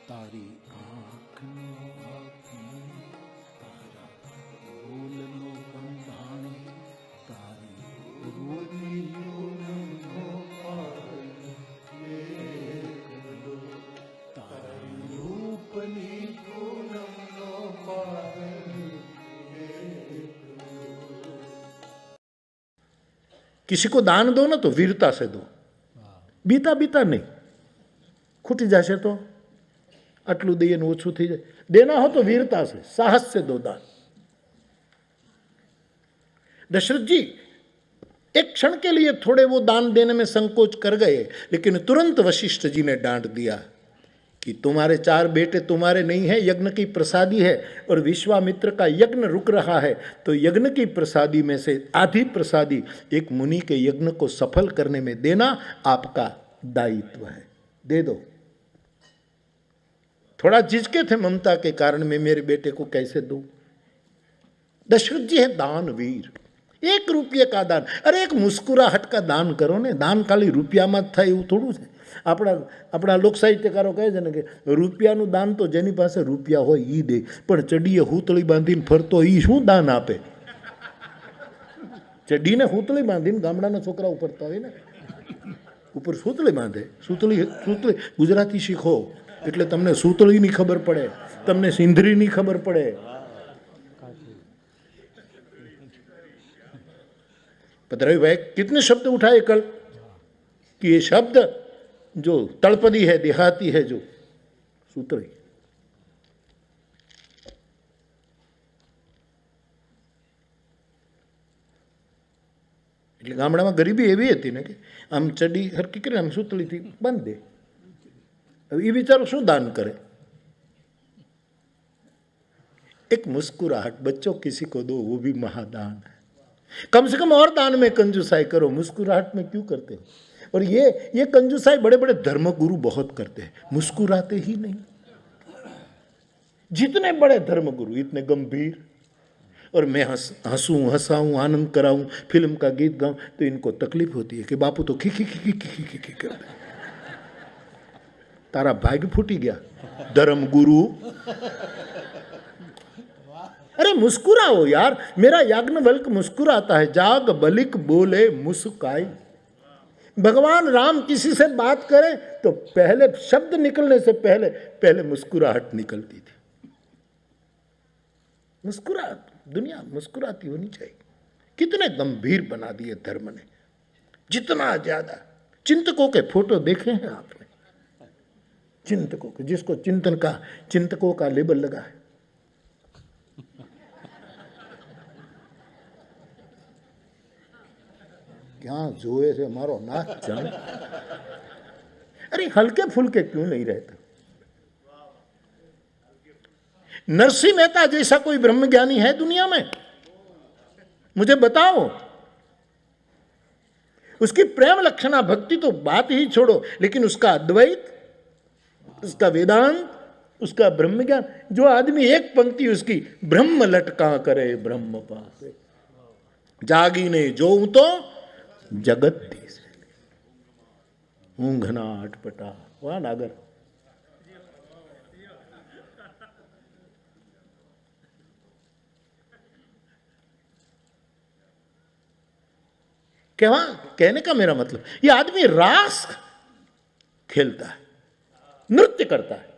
તારી આંખનો આંખને તારા બોલનો બંધાણે તારી રૂપિયોનો તારી રૂપની પૂનમનો किसी को दान दो ना तो वीरता से दो, बीता बीता नहीं, खूटी जाशे तो आटलू दઈએ ને ઓછું થઈ જાય. देना हो तो वीरता से, साहस से दो दान. दशरथ जी एक क्षण के लिए थोड़े वो दान देने में संकोच कर गए, लेकिन तुरंत वशिष्ठ जी ने डांट दिया कि तुम्हारे 4 बेटे तुम्हारे नहीं है, यज्ञ की प्रसादी है और विश्वामित्र का यज्ञ रुक रहा है, तो यज्ञ की प्रसादी में से आधी प्रसादी एक मुनि के यज्ञ को सफल करने में देना आपका दायित्व है, दे दो. थोड़ा झिझके थे ममता के कारण, मैं मेरे बेटे को कैसे दूं. दशरथ जी है दानवीर. 1 रुपये का दान, अरे एक मुस्कुराहट का दान करो ने. दान खाली રૂપિયામાં જ થાય એવું થોડું છે. આપણા લોક સાહિત્યકારો કહે છે ને કે રૂપિયાનું દાન તો જેની પાસે રૂપિયા હોય એ દે, પણ ચડીએ હૂતળી બાંધીને ફરતો એ શું દાન આપે. ચડીને હૂતળી બાંધીને ગામડાના છોકરાઓ ફરતા હોય ને, ઉપર સૂતળી બાંધે. સૂતળી ગુજરાતી શીખો એટલે તમને સૂતળીની ખબર પડે, તમને સિંધરીની ખબર પડે. पतराई भाई कितने शब्द उठाए कल कि ये शब्द जो तलपदी है, देहाती है, जो सूत्री. એટલે ગામડામાં ગરીબી એવી હતી ને કે આમ ચડી હરકી કરે આમ સૂતળીથી બાંધ દે. હવે એ વિચારો શું દાન કરે. एक मुस्कुराहट बच्चों किसी को दो, वो भी महादान है. कम से कम और दान में कंजूसाई करो, मुस्कुराहट में क्यों करते हो. और ये कंजूसाई बड़े बड़े धर्मगुरु बहुत करते हैं, मुस्कुराते ही नहीं. जितने बड़े धर्मगुरु इतने गंभीर, और मैं हंसूं हंसाऊं आनंद कराऊं फिल्म का गीत गाऊं तो इनको तकलीफ होती है कि बापू तो खी खी खी खी खी खी खी करते. तारा भाग्य फूटी गया धर्मगुरु. अरे मुस्कुराओ यार. मेरा याज्ञवल्क्य मुस्कुराता है. जाग बलिक बोले मुस्काई. भगवान राम किसी से बात करें तो पहले शब्द निकलने से पहले मुस्कुराहट निकलती थी. मुस्कुराहट, दुनिया मुस्कुराती होनी चाहिए. कितने गंभीर बना दिए धर्म ने, जितना ज्यादा. चिंतकों के फोटो देखे हैं आपने? चिंतकों के, जिसको चिंतकों का लेबल लगा है. क्या जोए से मारो नाच जाने. अरे हल्के फुल्के क्यों नहीं रहते. नरसिंह मेहता जैसा कोई ब्रह्मज्ञानी है दुनिया में? मुझे बताओ. उसकी प्रेम लक्षणा भक्ति तो बात ही छोड़ो, लेकिन उसका अद्वैत, उसका वेदांत, उसका ब्रह्मज्ञान. जो आदमी एक पंक्ति उसकी, ब्रह्म लटका करे ब्रह्म पासे, जागी ने जो तो जगत थी से ऊंघना अटपटा. वहां नागर कहने का मेरा मतलब, ये आदमी रास खेलता है, नृत्य करता है.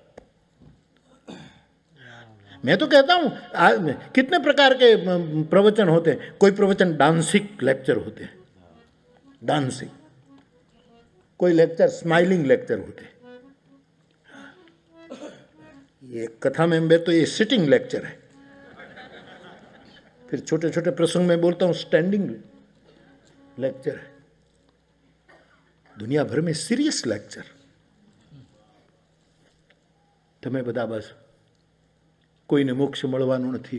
मैं तो कहता हूं कितने प्रकार के प्रवचन होते हैं. कोई प्रवचन डांसिंग लेक्चर होते हैं, डांसिंग. कोई लेक्चर स्माइलिंग लेक्चर होते. ये कथा में तो ये सिटिंग लेक्चर है. फिर छोटे छोटे प्रसंग में बोलता हूँ स्टैंडिंग लेक्चर है. दुनिया भर में सीरियस लेक्चर. તમે બધા બસ કોઈને મોક્ષ મળવાનું નથી.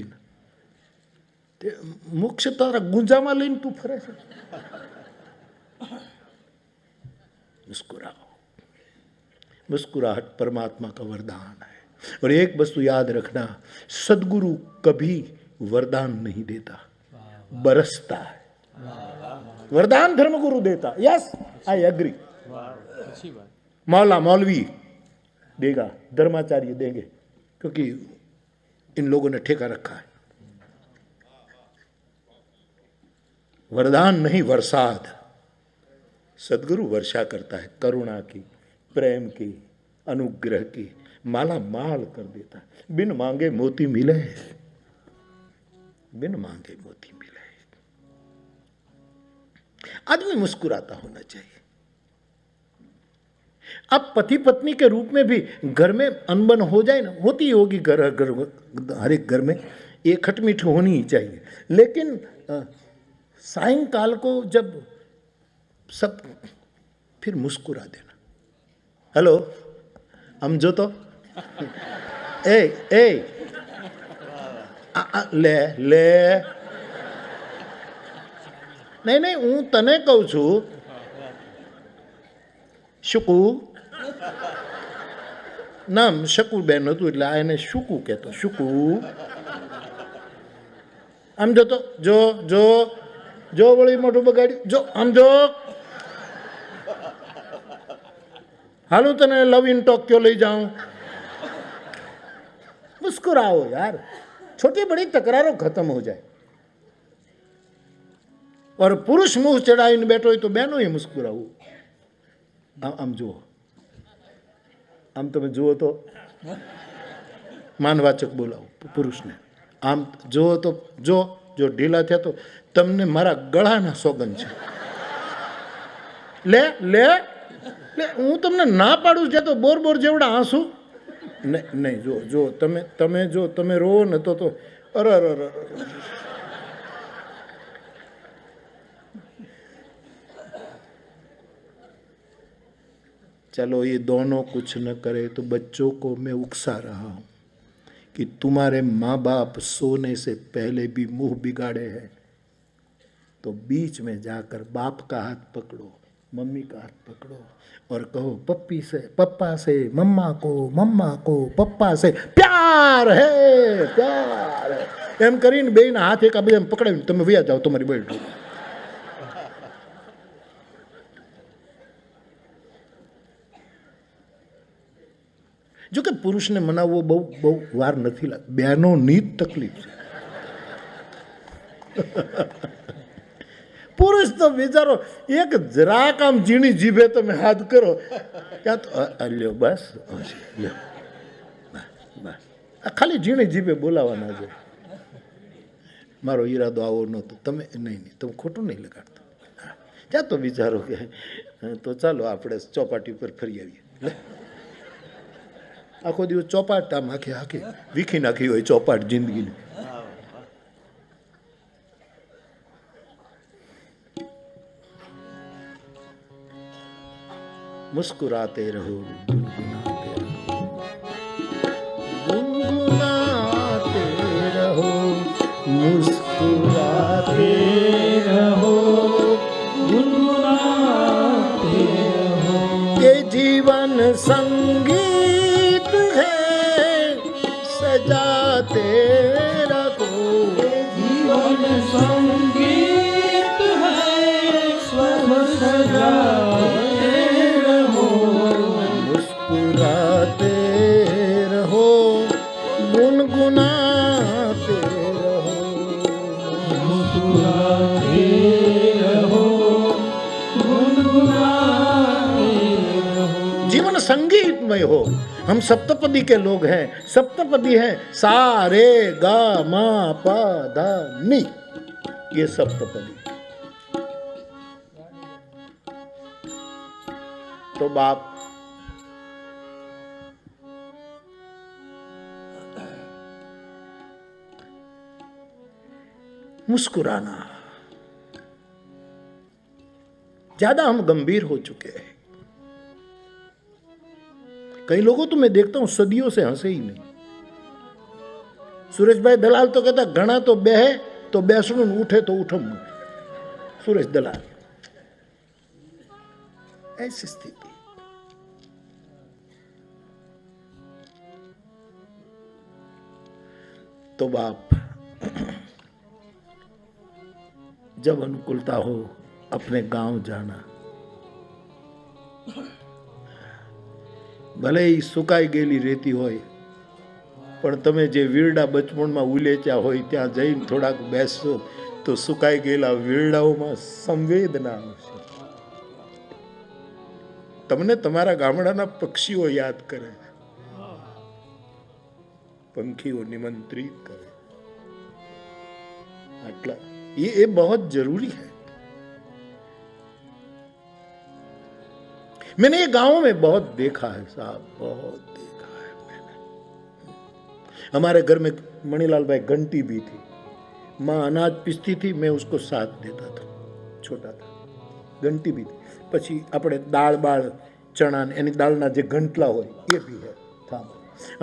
મોક્ષ તારા ગુંજામાં લઈને તું ફરે છે. मुस्कुराओ. मुस्कुराहट परमात्मा का वरदान है. और एक वस्तु याद रखना, सदगुरु कभी वरदान नहीं देता, बरसता है. वरदान धर्मगुरु देता. Yes, I agree. मौला मौलवी देगा, धर्माचार्य देंगे, क्योंकि इन लोगों ने ठेका रखा है। वरदान नहीं, वरसाद। सदगुरु वर्षा करता है, करुणा की, प्रेम की, अनुग्रह की, माला माल कर देता है। बिन मांगे मोती मिले, बिन मांगे मोती मिले। आदमी मुस्कुराता होना चाहिए। अब पति पत्नी के रूप में भी घर में अनबन हो जाए ना, होती होगी, घर हर एक घर में एक खटमीठ होनी ही चाहिए, लेकिन सायंकाल को जब सब फिर मुस्कुरा देना। हेलो, हम जो तो ए ले ले नहीं हूँ तने कहूँ छू, शुकू नाम शकू बेन હતું એટલે આ એને શુકુ કહેતો, શુકુ આમ જો તો જો જો જો વળી મોઢું બગાડ્યું, જો આમ જો હાલું તને લવ ઇન ટોક્યો લઈ જાઉં। मुस्कुराओ यार, छोटी बड़ी तकरारों खत्म हो जाए। और पुरुष मुंह चढ़ाई बैठो तो बहनों ही मुस्कुराओ। आम जुओ, आम તમે જુઓ તો માનવાચક બોલાવો પુરુષને, આમ જુઓ તો જો જો ઢીલા થયા તો તમને મારા ગળાના સોગંદ છે। લે લે લે, હું તમને ના પાડું છે તો બોર બોર જેવડા આંસુ નહીં જો જો તમે જો તમે રોવો ને તો અરે અરે અરે, चलो ये दोनों कुछ न करे तो बच्चों को मैं उकसा रहा हूँ कि तुम्हारे माँ बाप सोने से पहले भी मुंह बिगाड़े हैं, तो बीच में जाकर बाप का हाथ पकड़ो, मम्मी का हाथ पकड़ो और कहो पप्पी से पप्पा से मम्मा को पप्पा से प्यार है, प्यार है। एम करीने बेन हाथ एक बीजा पकड़े तमे वया जाओ तुम्हारी बेल्ट। जो कि पुरुष ने मनावવો બહુ વાર નથી લાગતી, બહેનોની જ તકલીફ છે। પુરુષ તો બિચારો એક જરાક આમ ઝીણી જીભે તમે હાથ કરો ત્યાં તો લ્યો બસ લ્યો બસ, ખાલી ઝીણી જીભે બોલાવાના છે, મારો ઈરાદો આવો નહોતો, તમે નહીં તમે ખોટું નહીં લગાડતા। ત્યાં તો વિચારો કે તો ચાલો આપણે ચોપાટી પર ફરી આવીએ। આખો દિવસ ચોપાટ આમ આખી આખી વીખી નાખી હોય ચોપાટ જિંદગીની। मुस्कुराते रहो, गुनगुनाते रहो, मुस्कुराते रहो, गुनगुनाते रहो। ये जीवन संगीत है, सजाते रहो। जीवन संगीत है, स्वर सजाते रहो, मुस्कुराते रहो, गुनगुनाते रहो, मुस्कुराते रहो, गुनगुनाते रहो। जीवन संगीतमय हो। हम सप्तपदी के लोग हैं, सप्तपदी हैं सा रे गा मा पा धा नी, ये सप्तपदी। तो बाप मुस्कुराना, ज्यादा हम गंभीर हो चुके हैं। कई लोगों तो मैं देखता हूं सदियों से हंसे ही नहीं। सुरेश भाई दलाल तो कहता घना तो बेहे तो बेसणुं, उठे तो उठम। सुरेश दलाल, ऐसी स्थिति। तो बाप जब अनुकूलता हो अपने गांव जाना, ભલે એ સુકાઈ ગયેલી રેતી હોય, પણ તમે જે વીરડા બચપણમાં ઉલેચ્યા હોય ત્યાં જઈને થોડાક બેસશો તો સુકાઈ ગયેલા વીરડાઓમાં સંવેદના આવશે. તમને તમારા ગામડાના પક્ષીઓ યાદ કરે, પંખીઓ નિમંત્રિત કરે. આટલા ये बहुत जरूरी है. मैंने ये गांव में बहुत देखा है साहब, बहुत देखा है मैंने. हमारे घर में मणिलाल भाई घंटी भी थी. माँ अनाज पीसती थी, मैं उसको साथ देता था, छोटा था. घंटी भी थी. પછી આપણે દાળ બાળ ચણા એની દાળના જે ઘંટલા હોય એ બી હે था.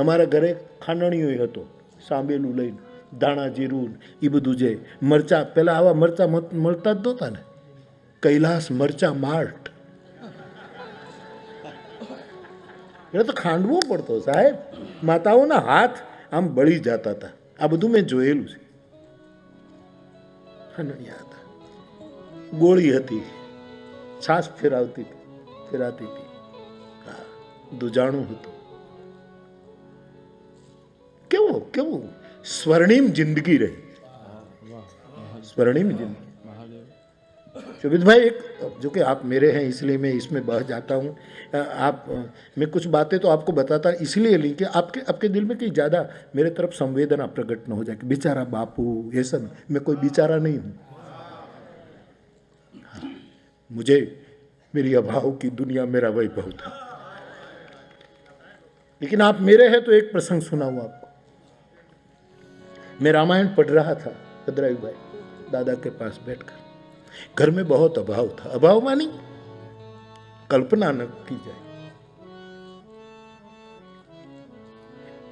અમારા ઘરે ખાંડણીઓ હતો, સાંબેલું લઈને ધાણા જીરું એ બધું. જે મરચા, પેલા આવા મરચા મળતા જ નહોતા ને, કૈલાસ મરચા માર્ટ, એટલે તો ખાંડવો પડતો સાહેબ. માતાઓના હાથ આમ બળી જતા હતા. આ બધું મેં જોયેલું છે. ખાંડણીયા હતા, ગોળી હતી, છાશ ફેરાતી હતી, દુજાણું હતું. કેવું કેવું स्वर्णिम जिंदगी रही, स्वर्णिम जिंदगी. शोभित भाई, एक जो कि आप मेरे हैं इसलिए मैं इसमें बह जाता हूँ. आप मैं कुछ बातें तो आपको बताता इसलिए ली कि आपके दिल में कहीं ज़्यादा मेरे तरफ संवेदना प्रकट न हो जाए कि बेचारा बापू, ये सब. मैं कोई बेचारा नहीं हूँ. मुझे मेरी अभाव की दुनिया मेरा वैभव था. लेकिन आप मेरे हैं तो एक प्रसंग सुनाऊँ आपको. मैं रामायण पढ़ रहा था भद्रायु भाई, दादा के पास बैठकर. घर में बहुत अभाव था. अभाव मानी कल्पना न की जाए.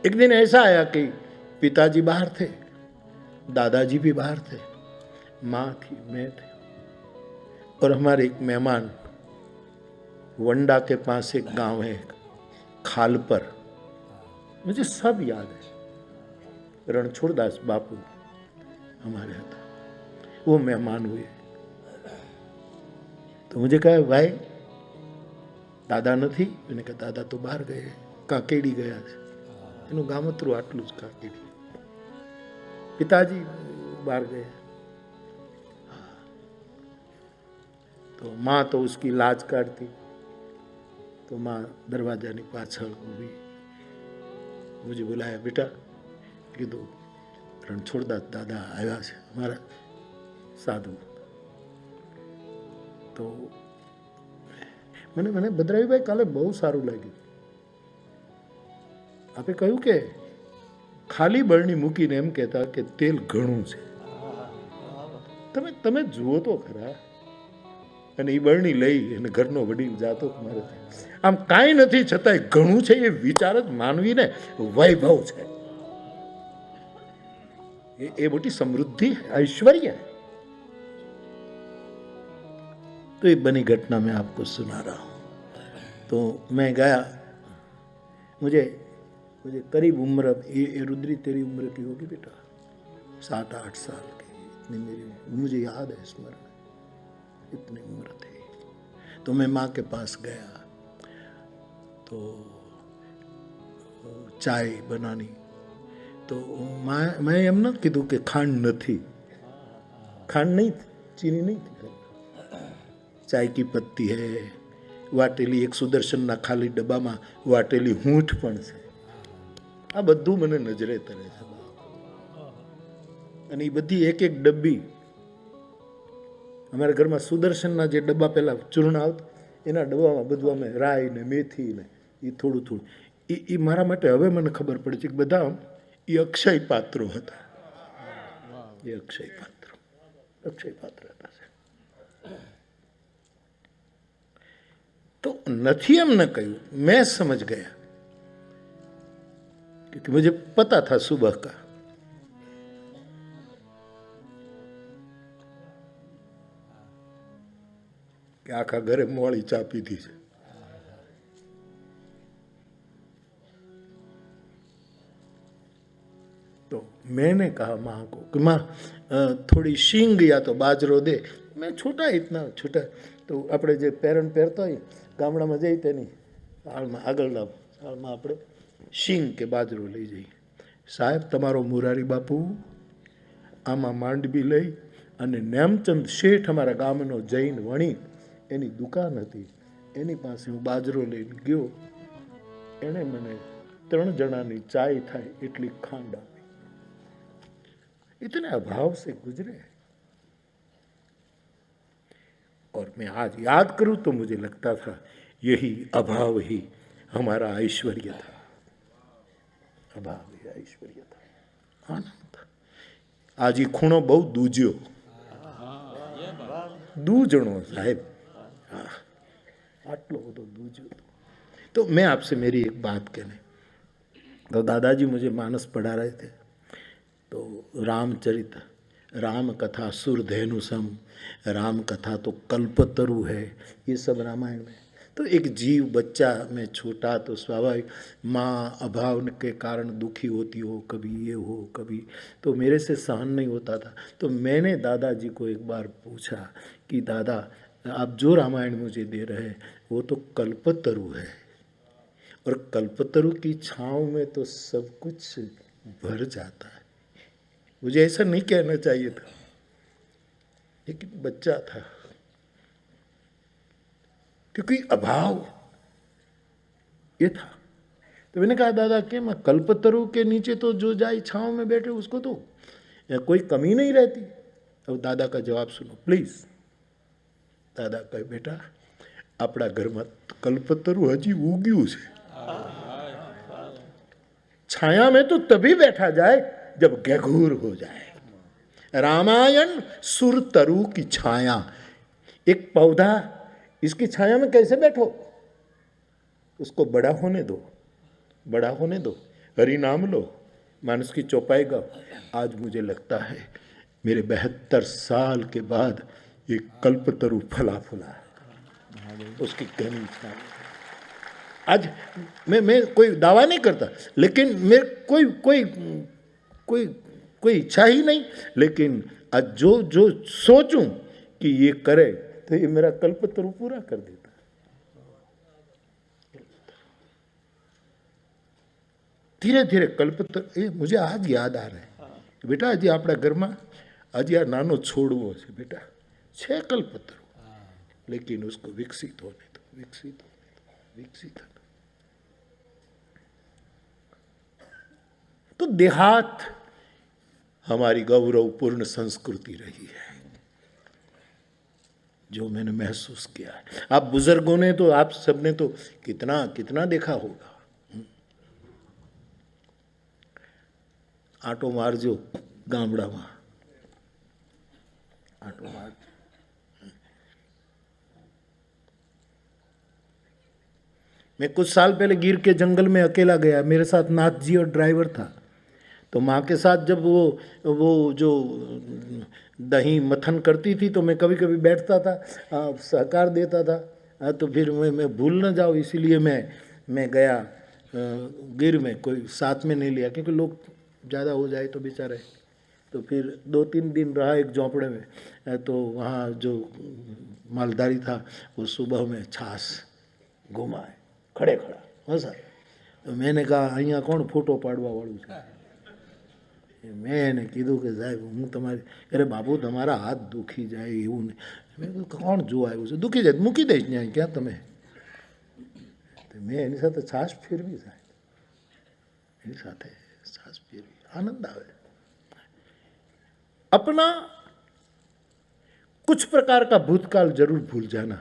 एक दिन ऐसा आया कि पिताजी बाहर थे, दादाजी भी बाहर थे, माँ थी, मैं थे, और हमारे एक मेहमान, वंडा के पास एक गांव है खाल पर, मुझे सब याद है. रणछोड़दास बापू हमारे હતા. वो मेहमान हुए तो मुझे कहा, भाई दादा નથી? मैंने कहा दादा तो બહાર ગયે, કાકેડી ગયા છે. એનું ગામતરું આટલું જ, કાકેડી. પિતાજી બહાર गए. तो माँ तो उसकी लाज काटती, तो माँ दरवाजाની પાછળ ઊભી. मुझे बुलाया, बेटा. કીધું રણછોડદાસ દાદા આવ્યા છે, અમારા સાધુ. તો મને ભદ્રાયુભાઈ કાલે બહુ સારું લાગ્યું. આપે કહ્યું કે ખાલી બરણી મૂકીને એમ કહેતા કે તેલ ઘણું છે. તમે જુઓ તો ખરા. અને એ બરણી લઈ અને ઘરનો વડીલ જાતો મારે આમ કાંઈ નથી છતાંય ઘણું છે એ વિચાર જ માનવીને વૈભવ છે. ये मोटी समृद्धि ऐश्वर्य है. तो ये बनी घटना मैं आपको सुना रहा हूं. तो मैं गया, मुझे करीब उम्र, ये रुद्री तेरी उम्र की होगी बेटा, 7-8 साल की, इतनी मेरी, मुझे याद है, स्मरण, इतनी उम्र थी. तो मैं माँ के पास गया तो चाय बनानी. तो मैं એમ ન કીધું કે ખાંડ નથી, ખાંડ नहीं थी, चीनी नहीं थी, चाय की पत्ती है, वाटेली एक सुदर्शनના ખાલી ડબ્બામાં વાટેલી હૂંઠ પણ છે. આ બધું મને નજરે તરે છે. અને એ બધી એક એક ડબ્બી અમારા ઘરમાં સુદર્શનના જે ડબ્બા પહેલા ચૂર્ણ આવતા એના ડબ્બામાં બધું અમે રાઈ ને મેથી ને એ થોડું થોડું. એ મારા માટે હવે મને ખબર પડે છે કે બધા ये अक्षय पात्रो હતા. ये अक्षय पात्र હતા. तो નથી એમ न કહ્યું, मैं समझ गया क्योंकि मुझे पता था सुबह का. कि आखा घरे मोड़ी चा पीधी છે. तो मैंने कहा माँ को कि माँ थोड़ी शींग या तो बाजरो दे. मैं छोटा, इतना छोटा, तो આપણે જે પેરણ પહેરતા હોય ગામડામાં જઈ તેની હાલમાં આગળના હાલમાં આપણે શીંગ કે બાજરો લઈ જઈએ. સાહેબ તમારો મુરારી બાપુ આમાં માંડવી લઈ અને નેમચંદ શેઠ અમારા ગામનો જૈન વણી એની દુકાન હતી, એની પાસે હું બાજરો લઈને ગયો. એણે મને 3 જણાની ચાય થાય એટલી ખાંડ આપી. इतने अभाव से गुजरे और मैं आज याद करूं तो मुझे लगता था यही अभाव ही हमारा ऐश्वर्य था. अभाव ही ऐश्वर्य था, आनंद था. आज ये खूणो बहुत दूज्यो, दूजणो साहेब, आटलो तो दूज्यो. तो मैं आपसे मेरी एक बात कहने, तो दादाजी मुझे मानस पढ़ा रहे थे, तो रामचरित, राम कथा सुरधेनु सम, राम कथा तो कल्पतरु है, ये सब रामायण में. तो एक जीव बच्चा में छोटा तो स्वाभाविक माँ अभाव के कारण दुखी होती हो, कभी ये हो कभी, तो मेरे से सहन नहीं होता था. तो मैंने दादाजी को एक बार पूछा कि दादा आप जो रामायण मुझे दे रहे हैं वो तो कल्पतरु है, और कल्पतरु की छाँव में तो सब कुछ भर जाता है. मुझे ऐसा नहीं कहना चाहिए था, लेकिन बच्चा था, क्योंकि अभाव ये था. तो मैंने कहा दादा कि मैं कल्पतरु के नीचे तो जो जाए छाँव में बैठे उसको तो कोई कमी नहीं रहती. अब दादा का जवाब सुनो प्लीज. दादा कहे बेटा अपना घर में कल्पतरु हजी उग्यू है, छाया में तो तभी बैठा जाए जब गहूर हो जाए. रामायण सुरतरु की छाया, एक पौधा इसकी छाया में कैसे बैठो, उसको बड़ा होने दो, बड़ा होने दो, हरि नाम लो, मानस की चौपाई गाओ. आज मुझे लगता है मेरे 72 साल के बाद ये कल्पतरु फला फुला, उसकी कहनी छाया. आज मैं कोई दावा नहीं करता, लेकिन मेरे कोई कोई कोई कोई इच्छा ही नहीं, लेकिन आज जो जो सोचूं कि ये करे तो ये मेरा कल्पतरु पूरा कर देता. धीरे धीरे कल्पतरु, ये मुझे आज याद आ रहा है बेटा, हजी अपना घर में हजी आ नानो छोड़वो छे बेटा, 6 कल्पतरु, लेकिन उसको विकसित होने दो, विकसित होने दो, विकसित होने. तो देहात हमारी गौरवपूर्ण संस्कृति रही है, जो मैंने महसूस किया है. आप बुजुर्गों ने तो, आप सबने तो कितना कितना देखा होगा. आटो मारजो गामड़ा में, आटो मार. मैं कुछ साल पहले गिर के जंगल में अकेला गया, मेरे साथ नाथ जी और ड्राइवर था. तो माँ के साथ जब वो जो दही मथन करती थी तो मैं कभी कभी बैठता था, सहकार देता था. तो फिर मैं भूल न जाऊँ इसीलिए मैं गया गिर में, कोई साथ में नहीं लिया क्योंकि लोग ज़्यादा हो जाए तो बेचारे. तो फिर 2-3 दिन रहा एक झोंपड़े में. तो वहाँ जो मालधारी था वो सुबह में छाछ घुमाए खड़े खड़ा हंसा. तो मैंने कहा अहियाँ कौन फोटो पाड़वा वाळું છે. मैं એને કીધું કે સાહેબ હું તમારી, અરે બાપુ તમારા હાથ દુખી જાય એવું નહીં. મેં કીધું કોણ જોવા આવ્યું છે, દુખી જાય મૂકી દઈશ ત્યાં ક્યાં તમે. મેં એની સાથે છાશ ફેરવી સાહેબ, એની સાથે છાશ ફેરવી, આનંદ આવે. अपना कुछ प्रकार का भूतकाल जरूर भूल जाना,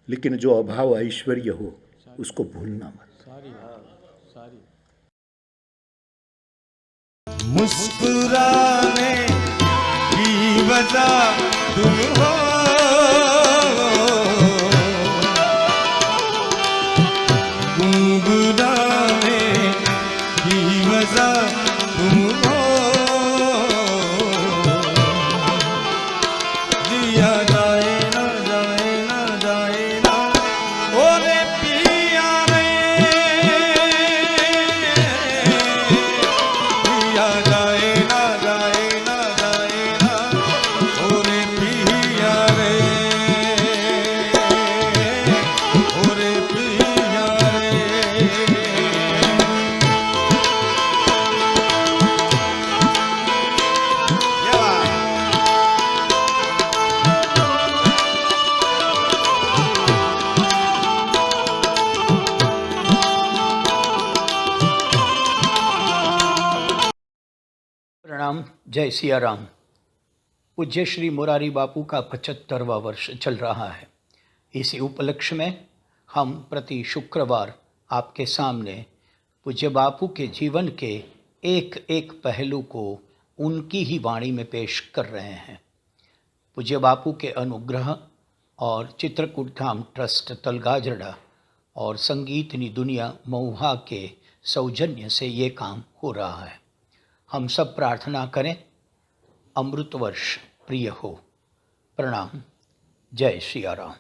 लेकिन जो अभाव ऐश्वर्य हो उसको भूलना मत. मुस्कुराने की वजह तुम हो, गुनगुनाने की वजह तुम हो, जिया जाए ना जाए ना जाए ना ओरे पिया रे, जिया जाए ना जाए ना जाए ना ओरे पिया प्रणाम। जय सिया राम। पूज्य श्री मुरारी बापू का 75वां वर्ष चल रहा है। इसी उपलक्ष्य में हम प्रति शुक्रवार आपके सामने पूज्य बापू के जीवन के एक एक पहलू को उनकी ही वाणी में पेश कर रहे हैं। पूज्य बापू के अनुग्रह और चित्रकूट धाम ट्रस्ट तलगाजड़ा और संगीतनी दुनिया मऊहा के सौजन्य से ये काम हो रहा है। हम सब प्रार्थना करें अमृत वर्ष प्रिय हो। प्रणाम। जय सिया राम।